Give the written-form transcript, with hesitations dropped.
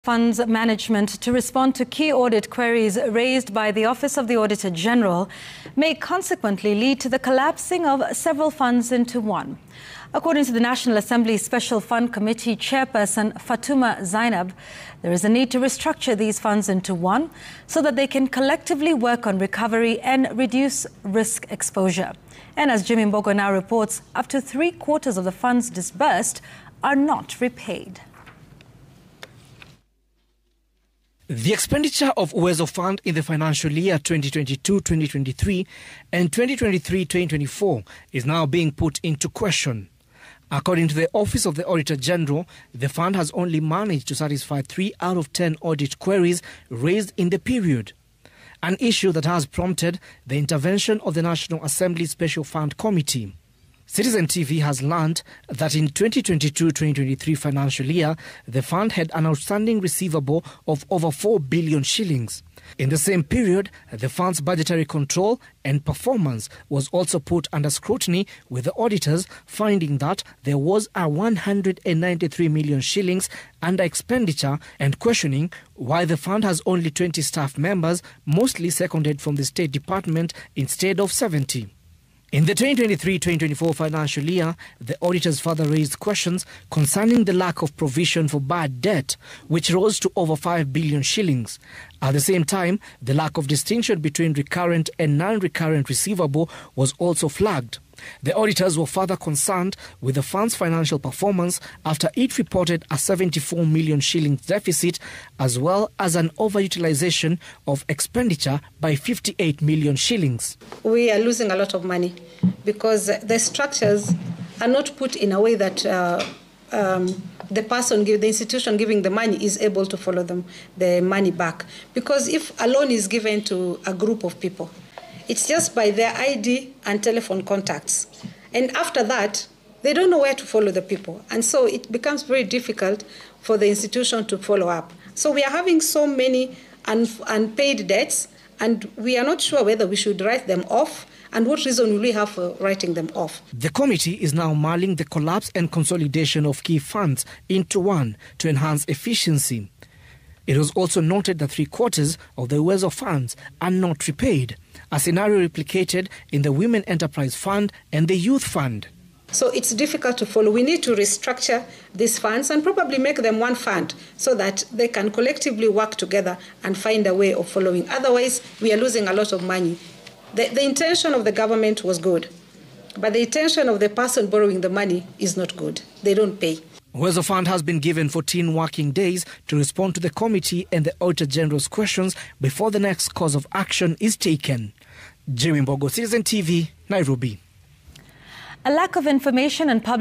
Funds Management to respond to key audit queries raised by the Office of the Auditor General may consequently lead to the collapsing of several funds into one. According to the National Assembly Special Fund Committee chairperson Fatuma Zainab, there is a need to restructure these funds into one so that they can collectively work on recovery and reduce risk exposure. And as Jimmy Mbogo now reports, up to 3/4 of the funds disbursed are not repaid. The expenditure of Uwezo Fund in the financial year 2022-2023 and 2023-2024 is now being put into question. According to the Office of the Auditor General, the fund has only managed to satisfy 3 out of 10 audit queries raised in the period, an issue that has prompted the intervention of the National Assembly Special Fund Committee. Citizen TV has learned that in 2022-2023 financial year, the fund had an outstanding receivable of over 4 billion shillings. In the same period, the fund's budgetary control and performance was also put under scrutiny, with the auditors finding that there was a 193 million shillings under expenditure and questioning why the fund has only 20 staff members, mostly seconded from the State Department instead of 70. In the 2023-2024 financial year, the auditors further raised questions concerning the lack of provision for bad debt, which rose to over 5 billion shillings. At the same time, the lack of distinction between recurrent and non-recurrent receivable was also flagged. The auditors were further concerned with the fund's financial performance after it reported a 74 million shillings deficit, as well as an overutilization of expenditure by 58 million shillings. We are losing a lot of money because the structures are not put in a way that the institution giving the money is able to follow the money back. Because if a loan is given to a group of people, it's just by their ID and telephone contacts. And after that, they don't know where to follow the people. And so it becomes very difficult for the institution to follow up. So we are having so many unpaid debts, and we are not sure whether we should write them off and what reason will we have for writing them off. The committee is now mulling the collapse and consolidation of key funds into one to enhance efficiency. It was also noted that 3/4 of the Uwezo funds are not repaid, a scenario replicated in the Women Enterprise Fund and the Youth Fund. So it's difficult to follow. We need to restructure these funds and probably make them one fund so that they can collectively work together and find a way of following. Otherwise, we are losing a lot of money. The intention of the government was good, but the intention of the person borrowing the money is not good. They don't pay. Uwezo Fund has been given 14 working days to respond to the committee and the Auditor General's questions before the next course of action is taken. Jimmy Mbogo, Citizen TV, Nairobi. A lack of information and public